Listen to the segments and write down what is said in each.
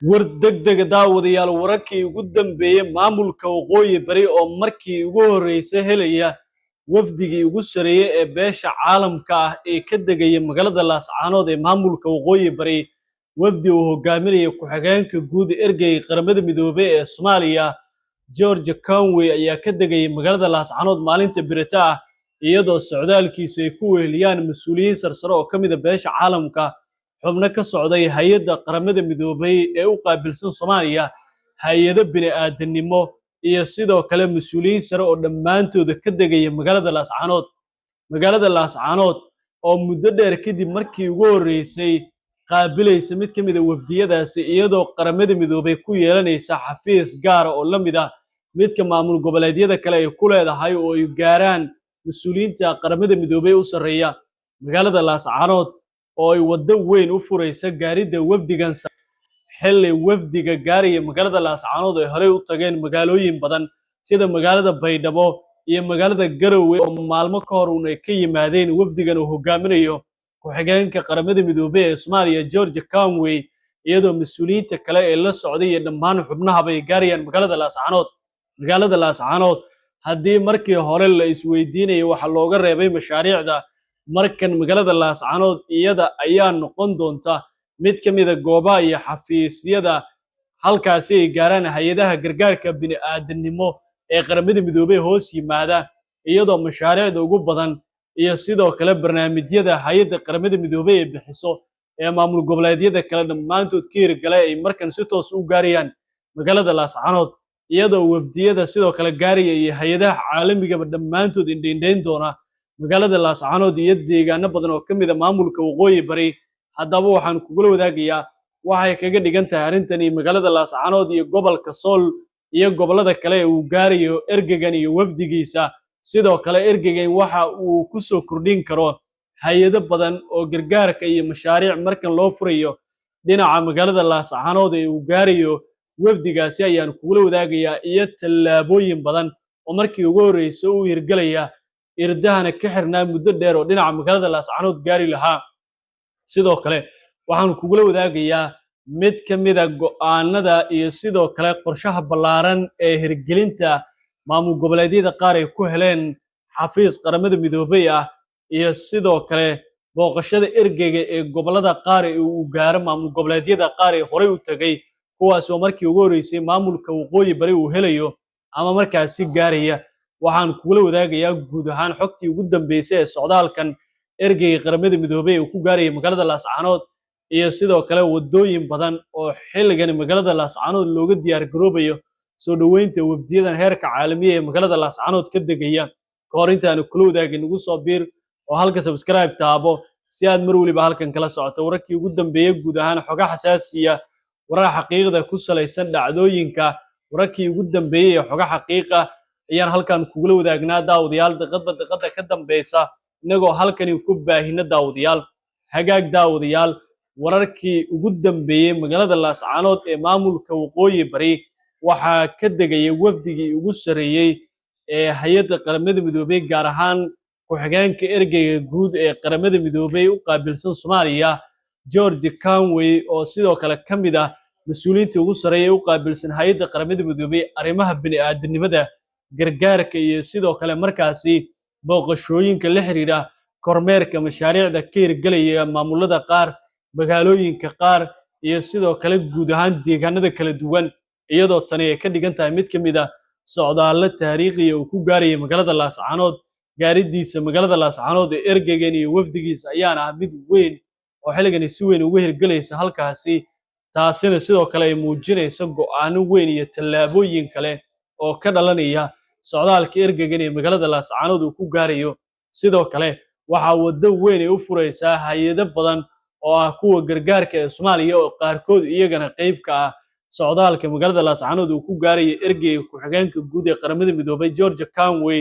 war degdeg daawadayaal wararkii ugu dambeeyay maamulka waqooyi bari oo markii ugu horeysay helaya wafdigii ugu sareeyay ee beesha caalamka ah ee ka degaya magaalada Laascaanood ee maamulka waqooyi bari wafdi uu hogaaminaya ku-xigeenka guud ergeyga qaramada midoobay ee Soomaaliya George Conway ayaa ka degaya magaalada Laascaanood maalinta birita ah iyadoo socdaalkiisa ay ku weheliyaan mas'uuliyiin sarsare oo ka mid ah beesha caalamka xubno ka socday hay'adda qaramada midoobay ee u qaabilsan Soomaaliya hay'ado bini'aadanimo iyo sidoo kale mas'uuliyiin sare oo dhammaantood ka degaya magaalada Laascaanood oo muddo dheer kadib markii ugu horeysay qaabilaysa mid ka mid ah wafdiyadaasi iyadoo qaramada midoobay ku yeelanaysa xafiis gaar ah oo la mid ah midka maamul goboleedyada kale ay ku leedahay oo ay gaaraan mas'uuliyiinta qaramada midoobay u sareeya magaalada Laascaanood oo ay waddo weyn u furaysa gaaridda wafdigan xilli wafdiga gaaraya magaalada Laascaanood ay horey u tageen magaalooyin badan sida magaalada Baydhabo iyo magaalada Garowe oo maalmo ka hor ay ka yimaadeen wafdigan uu hogaaminayo ku-xigeenka qaramada midoobay ee Soomaaliya George Conway iyadoo mas'uuliyiinta kale ee la socday iyo dhammaan xubnaha ay gaarayaan magaalada Laascaanood haddii markii hore la isweydiinayo waxa looga reebay mashaariicda markan magaalada Laascaanood iyada ayaa noqon doonta mid ka mid ah goobaha iyo xafiisyada halkaasi ay gaaraan hay'adaha gargaarka bini'aadanimo ee qaramada midoobay hoos yimaada iyadoo mashaariicda ugu badan iyo sidoo kale barnaamijyada hay'adda qaramada midoobay ee bixiso ee maamul goboleedyada kale dhammaantood ka hirgalay ay markan si toos u gaarayaan magaalada Laascaanood iyadoo wafdiyada sidoo kale gaaraya iyo hay'adaha caalamiga dhammaantood indhayn doona magaalada Laascaanood iyo deegaano badan oo ka mid ah maamulka waqooyi bari haddaba waxaan kugula wadaagayaa waxay kaga dhigan tahay arrintani magaalada Laascaanood iyo gobolka Sool iyo gobolada kale ee uu gaarayo ergegan iyo wafdigiisa sidoo kale ergegan waxa uu ku soo kordhin karo hay'ado badan oo gargaarka iyo mashaariic markan loo furayo dhinaca magaalada Laascaanood ee uu gaarayo wafdigaasi ayaan kugula wadaagayaa iyo tallaabooyin badan oo markii ugu horeysay uu hirgalaya irdahana ka xirnaa muddo dheer oo dhinaca magaalada Laascaanood gaari lahaa sidoo kale waxaan kugula wadaagayaa mid ka mid ah go'aanada iyo sidoo kale qorshaha ballaaran ee hirgelinta maamul goboleedyada qaar ay ku heleen xafiis qaramada midoobay ah iyo sidoo kale booqashada ergeyga ee gobolada qaar ee uu gaaro maamul goboleedyada qaar ee horey u tagay kuwaas oo markii ugu horeysay maamulka waqooyi bari uu helayo ama markaasi gaaraya waxaan kugula wadaagayaa guud ahaan xogtii ugu dambeysay ee socdaalkan ergeyga qaramada midoobay uu ku gaaraya magaalada Laascaanood iyo sidoo kale wadooyin badan oo xilligan magaalada Laascaanood looga diyaar garoobayo soo dhaweynta wafdiyadan heerka caalamiga ee magaalada Laascaanood ka degaya ka hor intaan kula wadaagin ugu soo biir oo halka subscribe taabo si aad mar waliba halkan kala socoto wararkii ugu dambeeyay guud ahaan xogaha xasaasiya warar xaqiiqda ku salaysan dhacdooyinka wararkii ugu dambeeyay ee xogaha xaqiiqa ayaan halkan kugula wadaagnaa daawadayaal daqiiqada ka dambeysa inagoo halkani ku baahina daawadayaal hagaag daawadayaal wararkii ugu dambeeyay magaalada Laascaanood ee maamulka waqooyi bari waxaa ka degaya wafdigii ugu sareeyay ee hay'adda qaramada midoobay gaar ahaan ku-xigeenka ergeyga guud ee qaramada midoobay u qaabilsan Soomaaliya George Conway oo sidoo kale ka mid ah mas'uuliyiinta ugu sareeyay u qaabilsan hay'adda qaramada midoobay arrimaha bini'aadanimada gargaarka iyo sidoo kale markaasi booqashooyinka la xiriira kormeerka mashaariicda ka hirgalaya maamulada qaar magaalooyinka qaar iyo sidoo kale guud ahaan deegaanada kala duwan iyadoo tani ay ka dhigan tahay mid ka mid ah socdaallo taariikhi ah oo ku gaaraya magaalada Laascaanood gaaridiisa magaalada Laascaanood ee ergeygan iyo wafdigiisa ayaana ah mid weyn oo xilligan si weyn uga hirgalaysa halkaasi taasina sidoo kale ay muujinayso go'aano weyn iyo tallaabooyin kale oo ka dhalanaya socdaalka ergeygan ee magaalada Laascaanood uu ku gaarayo sidoo kale waxa waddo weyn ay u furaysaa hay'ado badan oo ah kuwa gargaarka ee Soomaaliya oo qaarkood iyagana qayb ka ah socdaalka magaalada Laascaanood uu ku gaarayo ergeyga ku-xigeenka guud ee qaramada midoobay George Conway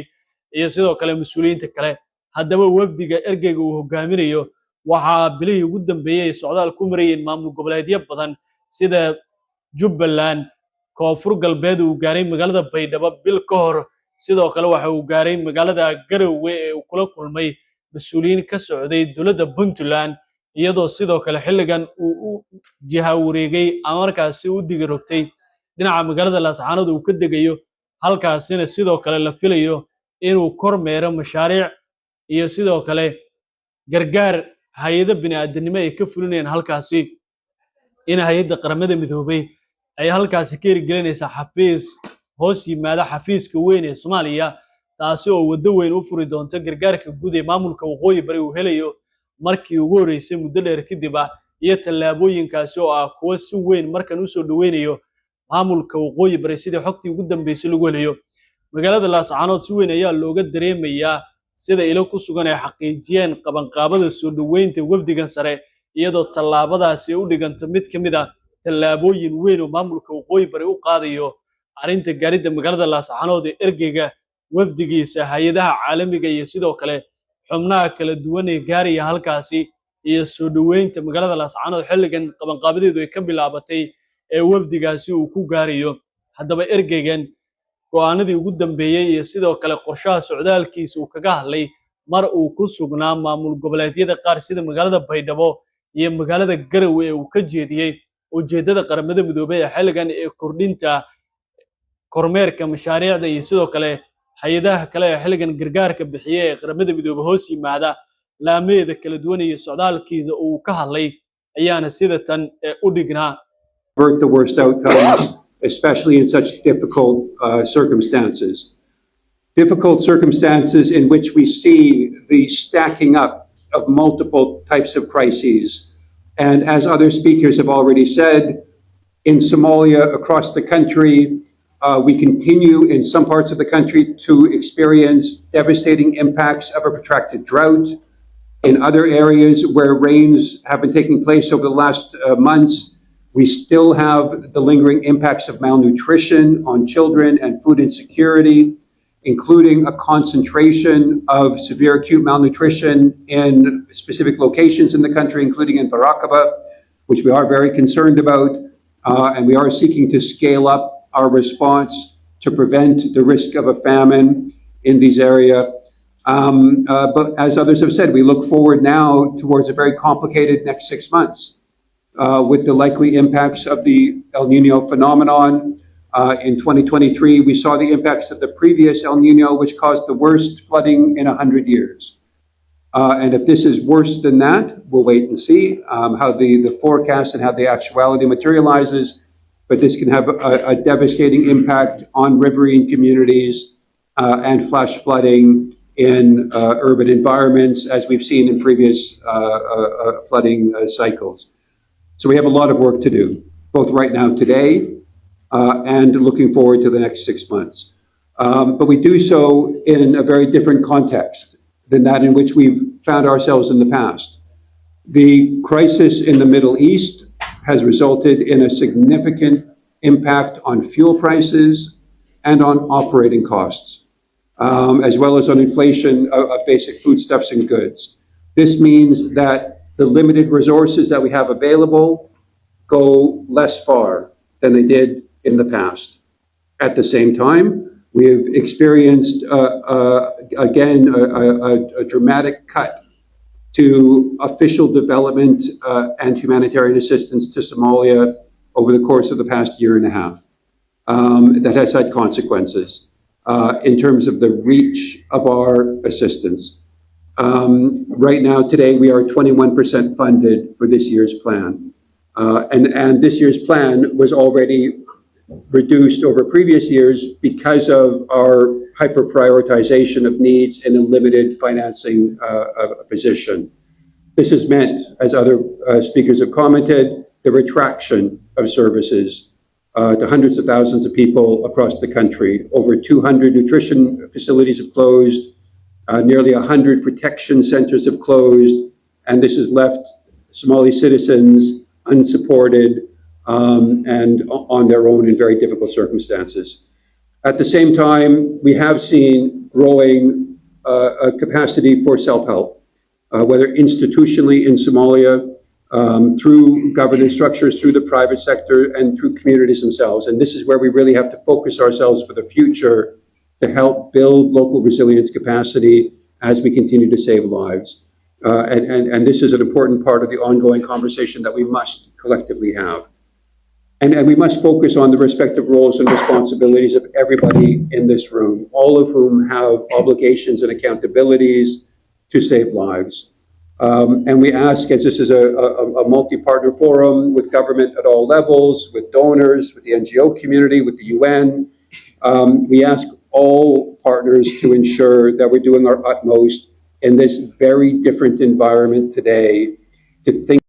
iyo sidoo kale mas'uuliyiinta kale haddaba wafdiga ergeyga uu hogaaminayo waxaa bilihii ugu dambeeyay socdaal ku marayeen maamul goboleedyo badan sida Jubbaland koonfur galbeed uu gaaray magaalada Baydhabo bil ka hor sidoo kale waxa uu gaaray magaalada Garowe ee uu kula kulmay mas'uuliyiin ka socday dowladda Puntland iyadoo sidoo kale xilligan uu u jiha wareegay ama markaasi u digi rogtay dhinaca magaalada Laascaanod uu ka degayo halkaasina sidoo kale la filayo inuu kormeero mashaariic iyo sidoo kale gargaar hay'ado bini'aadanimo ay ka fulinayaan halkaasi in hay'adda qaramada midoobay ay halkaasi ka hirgelinaysa xafiis hoos yimaada xafiiska weyn ee Soomaaliya taasi oo waddo weyn u furi doonta gargaarka guud ee maamulka waqooyi bari uu helayo markii ugu horeysay muddo dheer kadib iyo tallaabooyinkaasi oo ah kuwa si weyn markan u soo dhaweynayo maamulka waqooyi bari sidii xogtii ugu dambeysay lagu helayo magaalada Laascaanod si weyn ayaa looga dareemayaa sida ilo ku sugan ay xaqiijiyeen qabanqaabada soo dhaweynta wafdigan sare iyadoo tallaabadaasi u dhiganta mid ka mid ah tallaabooyin weyn oo maamulka waqooyi bari u qaadayo arrinta gaaridda magaalada Laascaanod ee ergeyga wafdigiisa hay'adaha caalamiga iyo sidoo kale xubnaha kala duwan ee gaaraya halkaasi iyo soo dhaweynta magaalada Laascaanod xilligan qabanqaabadeedu ay ka bilaabatay ee wafdigaasi uu ku gaarayo haddaba ergeygan go'aanadii ugu dambeeyay iyo sidoo kale qorshaha socdaalkiisa uu kaga hadlay mar uu ku sugnaa maamul goboleedyada qaar sida magaalada Baydhabo iyo magaalada Garowe ee uu ka jeediyay ujeedada qaramada midoobay ee xilligan ee kordhinta kormeerka mashaariicda iyo sidoo kale hay'adaha kale ee xilligan gargaarka bixiya ee qaramada midoobay hoos yimaada laameeda kala duwan iyo socdaalkiisa uu ka hadlay ayaana sida tan u dhignaa avert the worst outcomes, especially in such difficult circumstances. Difficult circumstances in which we see the stacking up of multiple types of crises. And as other speakers have already said, in Somalia, across the country, we continue in some parts of the country to experience devastating impacts of a protracted drought. In other areas where rains have been taking place over the last months, we still have the lingering impacts of malnutrition on children and food insecurity, including a concentration of severe acute malnutrition in specific locations in the country, including in Barakaba, which we are very concerned about, and we are seeking to scale up our response to prevent the risk of a famine in these areas. But as others have said, we look forward now towards a very complicated next 6 months. With the likely impacts of the El Nino phenomenon. In 2023, we saw the impacts of the previous El Nino, which caused the worst flooding in 100 years. And if this is worse than that, we'll wait and see how the forecast and how the actuality materializes. But this can have a devastating impact on riverine communities and flash flooding in urban environments, as we've seen in previous flooding cycles. So we have a lot of work to do, both right now today and looking forward to the next 6 months. But we do so in a very different context than that in which we've found ourselves in the past. The crisis in the Middle East has resulted in a significant impact on fuel prices and on operating costs, as well as on inflation of basic foodstuffs and goods. This means that the limited resources that we have available go less far than they did in the past. At the same time, we have experienced, again, a dramatic cut to official development and humanitarian assistance to Somalia over the course of the past year and a half. That has had consequences in terms of the reach of our assistance. Right now, today, we are 21% funded for this year's plan. And this year's plan was already reduced over previous years because of our hyper-prioritization of needs in a limited financing position. This has meant, as other speakers have commented, the retraction of services to hundreds of thousands of people across the country. Over 200 nutrition facilities have closed. Nearly 100 protection centers have closed, and this has left Somali citizens unsupported and on their own in very difficult circumstances. At the same time, we have seen growing capacity for self-help, whether institutionally in Somalia, through governance structures, through the private sector, and through communities themselves. And this is where we really have to focus ourselves for the future to help build local resilience capacity as we continue to save lives. And this is an important part of the ongoing conversation that we must collectively have. And we must focus on the respective roles and responsibilities of everybody in this room, all of whom have obligations and accountabilities to save lives. And we ask, as this is a multi-partner forum with government at all levels, with donors, with the NGO community, with the UN, we ask all partners to ensure that we're doing our utmost in this very different environment today to think